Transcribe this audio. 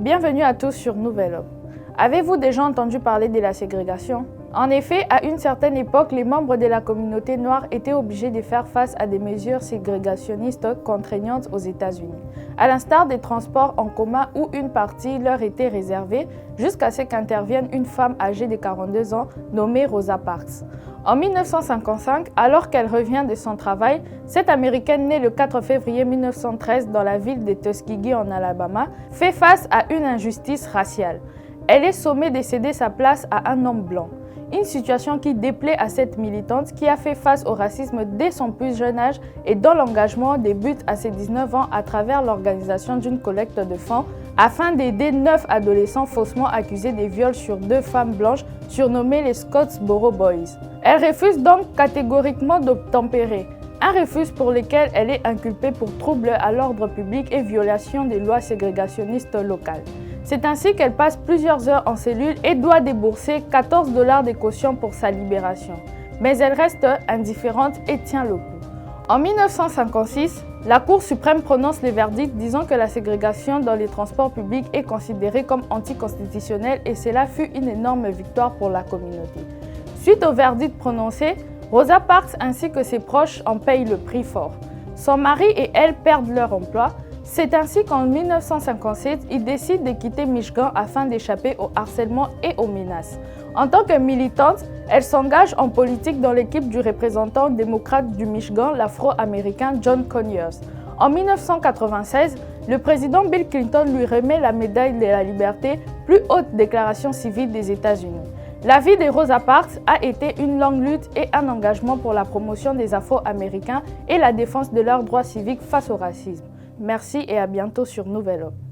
Bienvenue à tous sur Nouvelle Hope. Avez-vous déjà entendu parler de la ségrégation? En effet, à une certaine époque, les membres de la communauté noire étaient obligés de faire face à des mesures ségrégationnistes contraignantes aux États-Unis, à l'instar des transports en commun où une partie leur était réservée jusqu'à ce qu'intervienne une femme âgée de 42 ans nommée Rosa Parks. En 1955, alors qu'elle revient de son travail, cette Américaine née le 4 février 1913 dans la ville de Tuskegee en Alabama fait face à une injustice raciale. Elle est sommée de céder sa place à un homme blanc. Une situation qui déplaît à cette militante qui a fait face au racisme dès son plus jeune âge et dont l'engagement débute à ses 19 ans à travers l'organisation d'une collecte de fonds afin d'aider 9 adolescents faussement accusés de viols sur 2 femmes blanches surnommées les Scottsboro Boys. Elle refuse donc catégoriquement d'obtempérer, un refus pour lequel elle est inculpée pour trouble à l'ordre public et violation des lois ségrégationnistes locales. C'est ainsi qu'elle passe plusieurs heures en cellule et doit débourser 14 $ de caution pour sa libération. Mais elle reste indifférente et tient le coup. En 1956, la Cour suprême prononce le verdict disant que la ségrégation dans les transports publics est considérée comme anticonstitutionnelle et cela fut une énorme victoire pour la communauté. Suite au verdict prononcé, Rosa Parks ainsi que ses proches en payent le prix fort. Son mari et elle perdent leur emploi. C'est ainsi qu'en 1957, ils décident de quitter Michigan afin d'échapper au harcèlement et aux menaces. En tant que militante, elle s'engage en politique dans l'équipe du représentant démocrate du Michigan, l'Afro-américain John Conyers. En 1996, le président Bill Clinton lui remet la médaille de la liberté, plus haute déclaration civile des États-Unis. La vie de Rosa Parks a été une longue lutte et un engagement pour la promotion des Afro-Américains et la défense de leurs droits civiques face au racisme. Merci et à bientôt sur Nouvelle Hope.